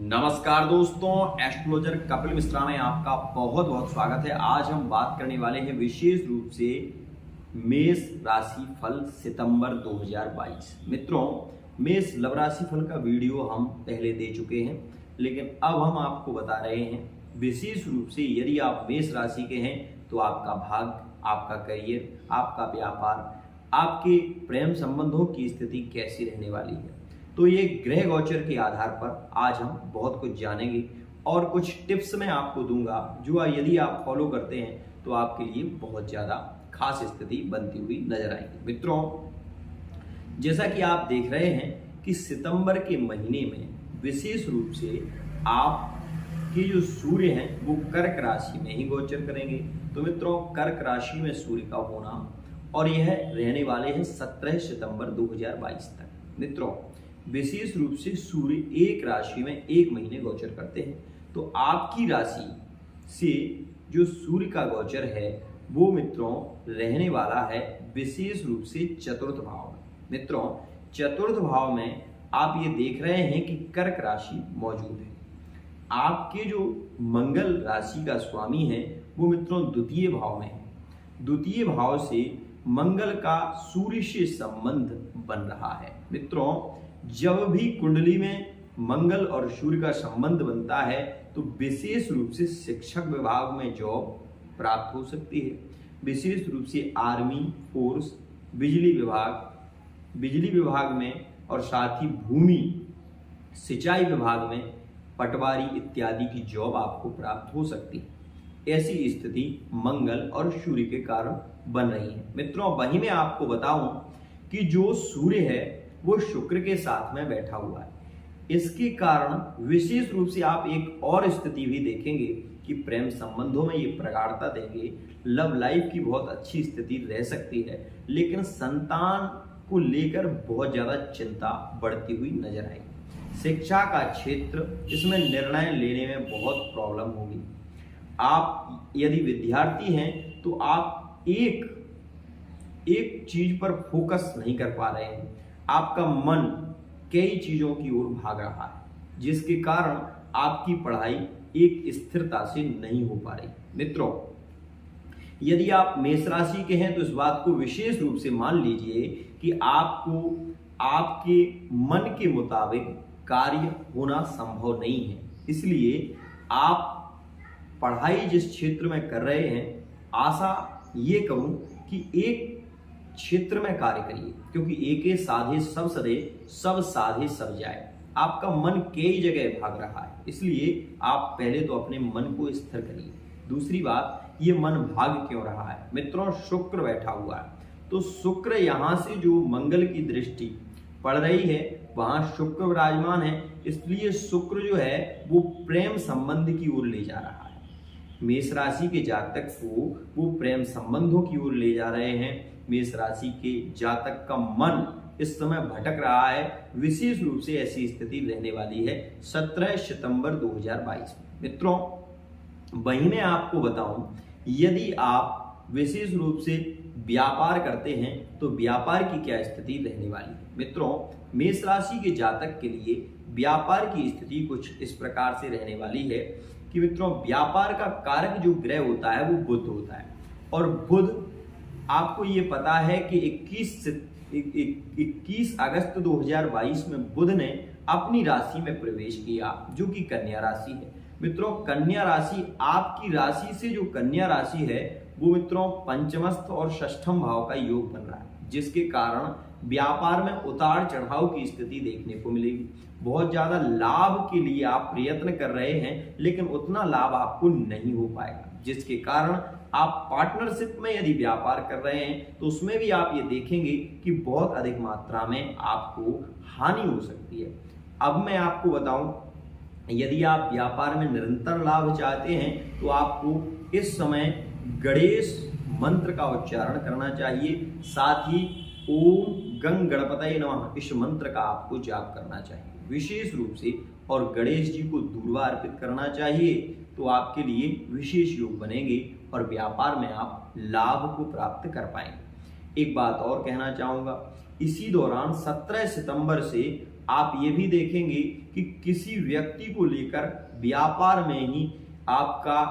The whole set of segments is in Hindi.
नमस्कार दोस्तों, एस्ट्रोलॉजर कपिल मिश्रा में आपका बहुत बहुत स्वागत है। आज हम बात करने वाले हैं विशेष रूप से मेष राशि फल सितंबर 2022। मित्रों, मेष लव राशि फल का वीडियो हम पहले दे चुके हैं, लेकिन अब हम आपको बता रहे हैं विशेष रूप से यदि आप मेष राशि के हैं तो आपका भाग्य, आपका करियर, आपका व्यापार, आपके प्रेम संबंधों की स्थिति कैसी रहने वाली है। तो ये ग्रह गोचर के आधार पर आज हम बहुत कुछ जानेंगे और कुछ टिप्स मैं आपको दूंगा जो यदि आप फॉलो करते हैं तो आपके लिए बहुत ज़्यादा खास स्थिति बनती हुई नजर आएगी। मित्रों, जैसा कि आप देख रहे हैं कि सितंबर के महीने में विशेष रूप से आपके जो सूर्य हैं वो कर्क राशि में ही गोचर करेंगे। तो मित्रों, कर्क राशि में सूर्य का होना और यह रहने वाले हैं 17 सितंबर 2022 तक। मित्रों, विशेष रूप से सूर्य एक राशि में एक महीने गोचर करते हैं, तो आपकी राशि से जो सूर्य का गोचर है वो मित्रों रहने वाला है विशेष रूप से चतुर्थ भाव में। मित्रों, चतुर्थ भाव में आप ये देख रहे हैं कि कर्क राशि मौजूद है। आपके जो मंगल राशि का स्वामी है वो मित्रों द्वितीय भाव में है। द्वितीय भाव से मंगल का सूर्य से संबंध बन रहा है। मित्रों, जब भी कुंडली में मंगल और सूर्य का संबंध बनता है तो विशेष रूप से शिक्षक विभाग में जॉब प्राप्त हो सकती है। विशेष रूप से आर्मी, फोर्स, बिजली विभाग में और साथ ही भूमि सिंचाई विभाग में पटवारी इत्यादि की जॉब आपको प्राप्त हो सकती है। ऐसी स्थिति मंगल और सूर्य के कारण बन रही है। मित्रों, वहीं मैं आपको बताऊं कि जो सूर्य है वो शुक्र के साथ में बैठा हुआ है। इसके कारण विशेष रूप से आप एक और स्थिति भी देखेंगे कि प्रेम संबंधों में ये प्रगाढ़ता देंगे। लव लाइफ की बहुत अच्छी स्थिति रह सकती है, लेकिन संतान को लेकर बहुत ज्यादा चिंता बढ़ती हुई नजर आएगी। शिक्षा का क्षेत्र, इसमें निर्णय लेने में बहुत प्रॉब्लम होगी। आप यदि विद्यार्थी हैं तो आप एक चीज पर फोकस नहीं कर पा रहे हैं। आपका मन कई चीजों की ओर भाग रहा है, जिसके कारण आपकी पढ़ाई एक स्थिरता से नहीं हो पा रही। मित्रों, यदि आप मेष राशि के हैं तो इस बात को विशेष रूप से मान लीजिए कि आपको आपके मन के मुताबिक कार्य होना संभव नहीं है। इसलिए आप पढ़ाई जिस क्षेत्र में कर रहे हैं, आशा ये कहूं कि एक क्षेत्र में कार्य करिए, क्योंकि एके साधे सब सदे, सब साधे सब जाए। आपका मन कई जगह भाग रहा है, इसलिए आप पहले तो अपने मन को स्थिर करिए। दूसरी बात, ये मन भाग क्यों रहा है? मित्रों, शुक्र बैठा हुआ है, तो शुक्र यहाँ से जो मंगल की दृष्टि पड़ रही है वहां शुक्र विराजमान है, इसलिए शुक्र जो है वो प्रेम संबंध की ओर ले जा रहा है। मेष राशि के जातक को वो प्रेम संबंधों की ओर ले जा रहे हैं। मेष राशि के जातक का मन इस समय भटक रहा है। विशेष रूप से ऐसी स्थिति रहने वाली है 17 सितंबर 2022 में। मित्रों, वहीं मैं आपको बताऊं, यदि आप विशेष रूप से व्यापार करते हैं तो व्यापार की क्या स्थिति रहने वाली है। मित्रों, मेष राशि के जातक के लिए व्यापार की स्थिति कुछ इस प्रकार से रहने वाली है कि मित्रों, व्यापार का कारक जो ग्रह होता है वो बुध होता है, और बुध आपको ये पता है कि 21 अगस्त 2022 में बुध ने अपनी राशि में प्रवेश किया, जो कि कन्या राशि है। मित्रों, कन्या राशि, आपकी राशि से जो कन्या राशि है वो मित्रों पंचमस्थ और षष्ठम भाव का योग बन रहा है, जिसके कारण व्यापार में उतार चढ़ाव की स्थिति देखने को मिलेगी। बहुत ज्यादा लाभ के लिए आप प्रयत्न कर रहे हैं, लेकिन उतना लाभ आपको नहीं हो पाएगा, जिसके कारण आप पार्टनरशिप में यदि व्यापार कर रहे हैं तो उसमें भी आप ये देखेंगे कि बहुत अधिक मात्रा में आपको हानि हो सकती है। अब मैं आपको बताऊं, यदि आप व्यापार में निरंतर लाभ चाहते हैं तो आपको इस समय गणेश मंत्र का उच्चारण करना चाहिए। साथ ही ओम गंग गणपतये नमः इस मंत्र का आपको जाप करना चाहिए विशेष रूप से, और गणेश जी को दूर्वा अर्पित करना चाहिए, तो आपके लिए विशेष योग बनेंगे और व्यापार में आप लाभ को प्राप्त कर पाएंगे। एक बात और कहना चाहूंगा, इसी दौरान 17 सितंबर से आप ये भी देखेंगे कि किसी व्यक्ति को लेकर व्यापार में ही आपका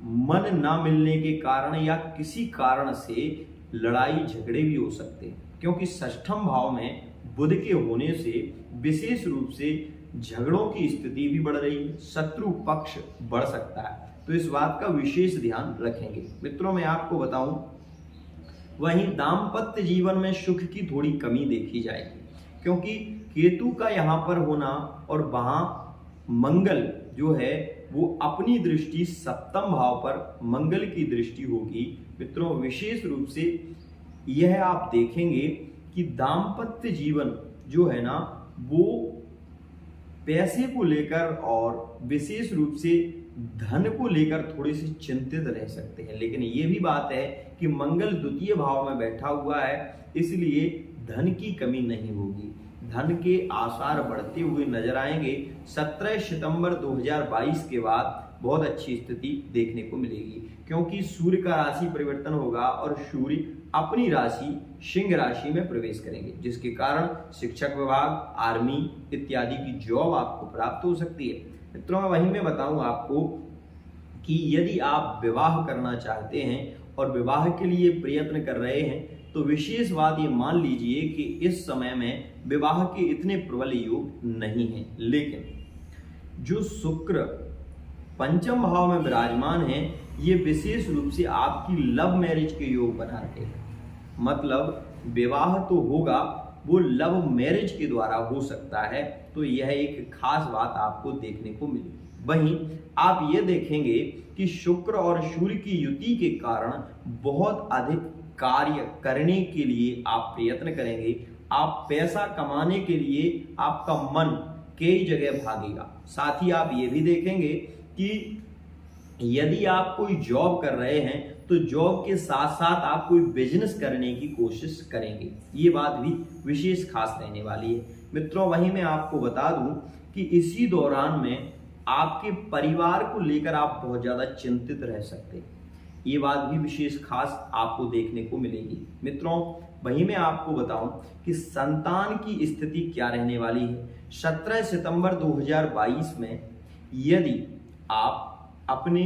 मन ना मिलने के कारण या किसी कारण से लड़ाई झगड़े भी हो सकते हैं, क्योंकि षष्ठम भाव में बुध के होने से विशेष रूप से झगड़ों की स्थिति भी बढ़ रही है, शत्रु पक्ष बढ़ सकता है, तो इस बात का विशेष ध्यान रखेंगे। मित्रों, मैं आपको बताऊं, वहीं दाम्पत्य जीवन में सुख की थोड़ी कमी देखी जाएगी, क्योंकि केतु का यहाँ पर होना और वहां मंगल जो है वो अपनी दृष्टि सप्तम भाव पर मंगल की दृष्टि होगी। मित्रों, विशेष रूप से यह आप देखेंगे कि दाम्पत्य जीवन जो है ना वो पैसे को लेकर और विशेष रूप से धन को लेकर थोड़े से चिंतित रह सकते हैं, लेकिन ये भी बात है कि मंगल द्वितीय भाव में बैठा हुआ है, इसलिए धन की कमी नहीं होगी। धन के आसार बढ़ते हुए नजर आएंगे। 17 सितंबर 2022 के बाद बहुत अच्छी स्थिति देखने को मिलेगी, क्योंकि सूर्य का राशि परिवर्तन होगा और सूर्य अपनी राशि सिंह राशि में प्रवेश करेंगे, जिसके कारण शिक्षक विभाग, आर्मी इत्यादि की जॉब आपको प्राप्त हो सकती है। मित्रों, वहीं मैं बताऊं आपको कि यदि आप विवाह करना चाहते हैं और विवाह के लिए प्रयत्न कर रहे हैं तो विशेष बात ये मान लीजिए कि इस समय में विवाह के इतने प्रबल योग नहीं हैं, लेकिन जो शुक्र पंचम भाव में विराजमान है ये विशेष रूप से आपकी लव मैरिज के योग बना रहे हैं। मतलब विवाह तो होगा, वो लव मैरिज के द्वारा हो सकता है, तो यह एक खास बात आपको देखने को मिली। वहीं आप ये देखेंगे कि शुक्र और सूर्य की युति के कारण बहुत अधिक कार्य करने के लिए आप प्रयत्न करेंगे। आप पैसा कमाने के लिए आपका मन कई जगह भागेगा। साथ ही आप ये भी देखेंगे कि यदि आप कोई जॉब कर रहे हैं तो जॉब के साथ साथ आप कोई बिजनेस करने की कोशिश करेंगे, ये बात भी विशेष खास रहने वाली है। मित्रों, वहीं मैं आपको बता दूं कि इसी दौरान में आपके परिवार को लेकर आप बहुत ज्यादा चिंतित रह सकते हैं, ये बात भी विशेष खास आपको देखने को मिलेगी। मित्रों, वहीं मैं आपको बताऊं कि संतान की स्थिति क्या रहने वाली है। 17 सितंबर 2022 में यदि आप अपने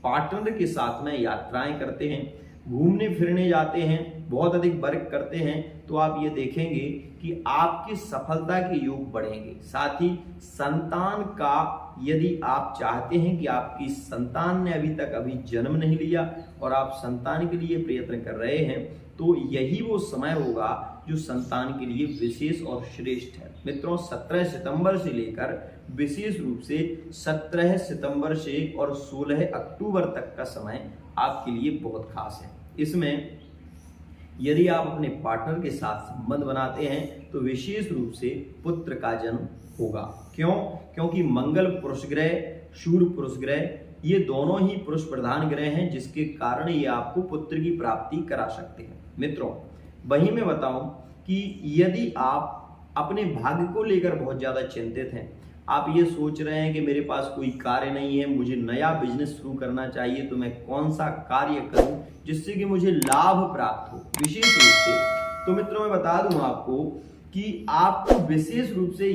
पार्टनर के साथ में यात्राएं करते हैं, घूमने फिरने जाते हैं, बहुत अधिक वर्क करते हैं, तो आप ये देखेंगे कि आपकी सफलता के योग बढ़ेंगे। साथ ही संतान का यदि आप चाहते हैं कि आपकी संतान ने अभी जन्म नहीं लिया और आप संतान के लिए प्रयत्न कर रहे हैं, तो यही वो समय होगा जो संतान के लिए विशेष और श्रेष्ठ है। मित्रों, 17 सितंबर से लेकर विशेष रूप से 17 सितंबर से और 16 अक्टूबर तक का समय आपके लिए बहुत खास है। इसमें यदि आप अपने पार्टनर के साथ संबंध बनाते हैं तो विशेष रूप से पुत्र का जन्म होगा। क्यों? क्योंकि मंगल पुरुष ग्रह, सूर्य पुरुष ग्रह, ये दोनों ही पुरुष प्रधान ग्रह हैं, जिसके कारण ये आपको पुत्र की प्राप्ति करा सकते हैं। मित्रों, वहीं मैं बताऊं कि यदि आप अपने भाग्य को लेकर बहुत ज्यादा चिंतित हैं, आप ये सोच रहे हैं कि मेरे पास कोई कार्य नहीं है, मुझे नया बिजनेस शुरू करना चाहिए, तो मैं कौन सा कार्य करूं जिससे कि मुझे लाभ प्राप्त हो विशेष रूप से, तो मित्रों मैं बता दूं आपको कि आपको विशेष रूप से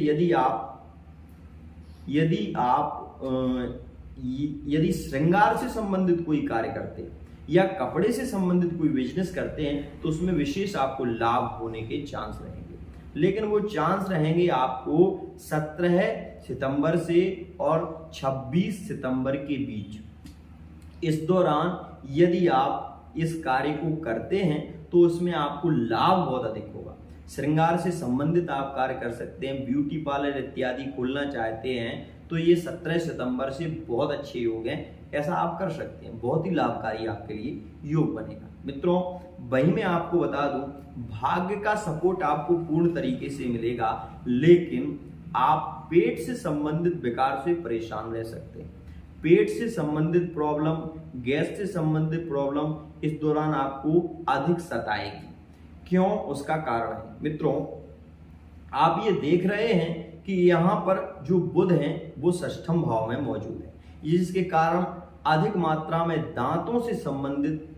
यदि श्रृंगार से संबंधित कोई कार्य करते हैं या कपड़े से संबंधित कोई बिजनेस करते हैं तो उसमें विशेष आपको लाभ होने के चांस रहेंगे, लेकिन वो चांस रहेंगे आपको 17 सितंबर से और 26 सितंबर के बीच। इस दौरान यदि आप इस कार्य को करते हैं तो उसमें आपको लाभ बहुत अधिक होगा। श्रृंगार से संबंधित आप कार्य कर सकते हैं, ब्यूटी पार्लर इत्यादि खोलना चाहते हैं तो ये 17 सितंबर से बहुत अच्छे योग हैं, ऐसा आप कर सकते हैं, बहुत ही लाभकारी आपके लिए योग बनेगा। मित्रों, वहीं मैं आपको बता दूं, भाग्य का सपोर्ट आपको पूर्ण तरीके से मिलेगा, लेकिन आप पेट से संबंधित विकार से परेशान रह सकते हैं। पेट से संबंधित प्रॉब्लम, गैस से संबंधित प्रॉब्लम इस दौरान आपको अधिक सताएगी। क्यों? उसका कारण है मित्रों, आप ये देख रहे हैं कि यहाँ पर जो बुध हैं वो षष्ठम भाव में मौजूद है, जिसके कारण अधिक मात्रा में दांतों से संबंधित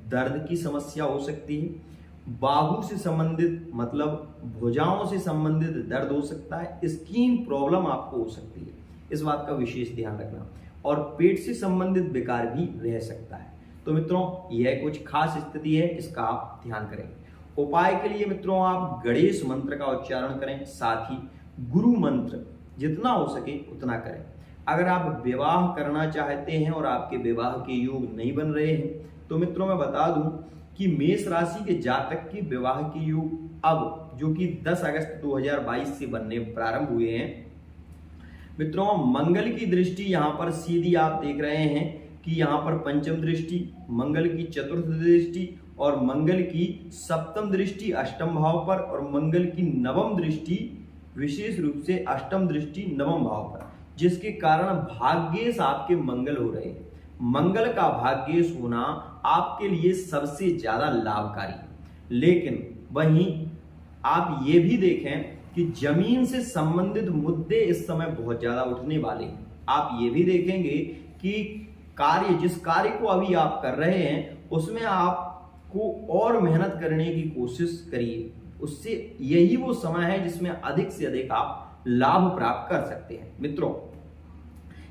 दर्द की समस्या हो सकती है बाहू से संबंधित मतलब भुजाओं से संबंधित दर्द हो सकता है, स्किन प्रॉब्लम आपको हो सकती है, इस बात का विशेष ध्यान रखना, और पेट से संबंधित विकार भी रह सकता है। तो मित्रों यह कुछ खास स्थिति है, इसका आप ध्यान करें। उपाय के लिए मित्रों आप गणेश मंत्र का उच्चारण करें, साथ ही गुरु मंत्र जितना हो सके उतना करें। अगर आप विवाह करना चाहते हैं और आपके विवाह के योग नहीं बन रहे हैं तो मित्रों मैं बता दूं कि मेष राशि के जातक के विवाह के योग अब जो कि 10 अगस्त 2022 से बनने प्रारंभ हुए हैं। मित्रों मंगल की दृष्टि यहाँ पर सीधी आप देख रहे हैं कि यहाँ पर पंचम दृष्टि, मंगल की चतुर्थ दृष्टि और मंगल की सप्तम दृष्टि अष्टम भाव पर, और मंगल की नवम दृष्टि विशेष रूप से अष्टम दृष्टि नवम भाव पर, जिसके कारण भाग्येश आपके मंगल हो रहे हैं। मंगल का भाग्येश होना आपके लिए सबसे ज्यादा लाभकारी है, लेकिन वहीं आप ये भी देखें कि जमीन से संबंधित मुद्दे इस समय बहुत ज्यादा उठने वाले हैं। आप ये भी देखेंगे कि जिस कार्य को अभी आप कर रहे हैं उसमें आपको और मेहनत करने की कोशिश करिए, उससे यही वो समय है जिसमें अधिक से अधिक आप लाभ प्राप्त कर सकते हैं। मित्रों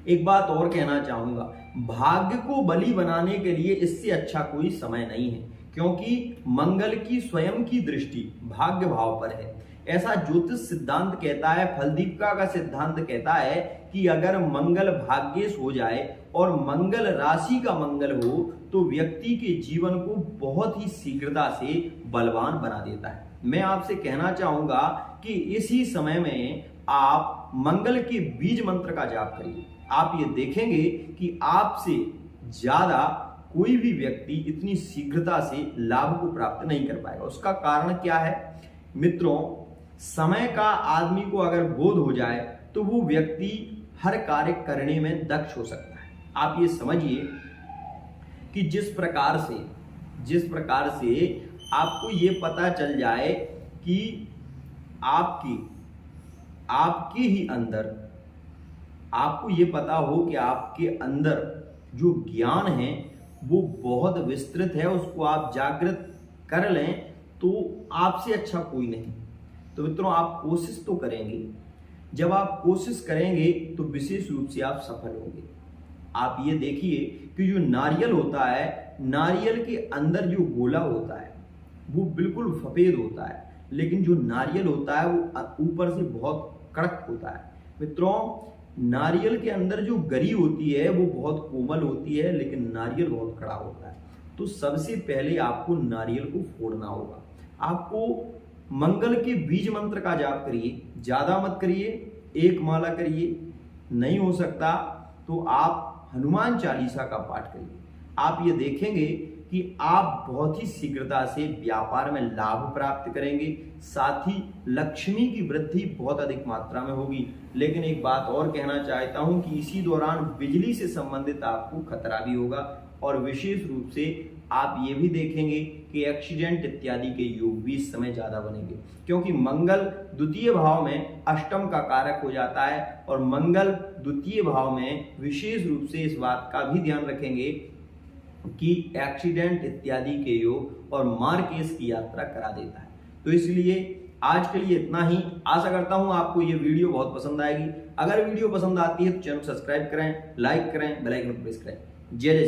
एक बात और कहना चाहूंगा, भाग्य को बलि बनाने के लिए इससे अच्छा कोई समय नहीं है, क्योंकि मंगल की स्वयं की दृष्टि भाग्य भाव पर है। ऐसा ज्योतिष सिद्धांत कहता है, फलदीपिका का सिद्धांत कहता है कि अगर मंगल भाग्येश हो जाए और मंगल राशि का मंगल हो तो व्यक्ति के जीवन को बहुत ही शीघ्रता से बलवान बना देता है। मैं आपसे कहना चाहूंगा कि इसी समय में आप मंगल के बीज मंत्र का जाप करिए। आप ये देखेंगे कि आपसे ज्यादा कोई भी व्यक्ति इतनी शीघ्रता से लाभ को प्राप्त नहीं कर पाएगा। उसका कारण क्या है मित्रों, समय का आदमी को अगर बोध हो जाए तो वो व्यक्ति हर कार्य करने में दक्ष हो सकता है। आप ये समझिए कि जिस प्रकार से आपको ये पता चल जाए कि आपके ही अंदर, आपको ये पता हो कि आपके अंदर जो ज्ञान है वो बहुत विस्तृत है, उसको आप जागृत कर लें तो आपसे अच्छा कोई नहीं। तो मित्रों आप कोशिश तो करेंगे, जब आप कोशिश करेंगे तो विशेष रूप से आप सफल होंगे। आप ये देखिए कि जो नारियल होता है, नारियल के अंदर जो गोला होता है वो बिल्कुल सफेद होता है, लेकिन जो नारियल होता है वो ऊपर से बहुत कड़क होता है। मित्रों नारियल के अंदर जो गरी होती है वो बहुत कोमल होती है, लेकिन नारियल बहुत कड़ा होता है। तो सबसे पहले आपको नारियल को फोड़ना होगा। आपको मंगल के बीज मंत्र का जाप करिए, ज्यादा मत करिए, 1 माला करिए, नहीं हो सकता तो आप हनुमान चालीसा का पाठ करिए। आप ये देखेंगे कि आप बहुत ही शीघ्रता से व्यापार में लाभ प्राप्त करेंगे, साथ ही लक्ष्मी की वृद्धि बहुत अधिक मात्रा में होगी। लेकिन एक बात और कहना चाहता हूं कि इसी दौरान बिजली से संबंधित आपको खतरा भी होगा, और विशेष रूप से आप ये भी देखेंगे कि एक्सीडेंट इत्यादि के योग भी इस समय ज्यादा बनेंगे, क्योंकि मंगल द्वितीय भाव में अष्टम का कारक हो जाता है, और मंगल द्वितीय भाव में विशेष रूप से इस बात का भी ध्यान रखेंगे कि एक्सीडेंट इत्यादि के योग और मार केस की यात्रा करा देता है। तो इसलिए आज के लिए इतना ही। आशा करता हूं आपको ये वीडियो बहुत पसंद आएगी। अगर वीडियो पसंद आती है तो चैनल सब्सक्राइब करें, लाइक करें, बेल आइकन प्रेस करें। जय जय।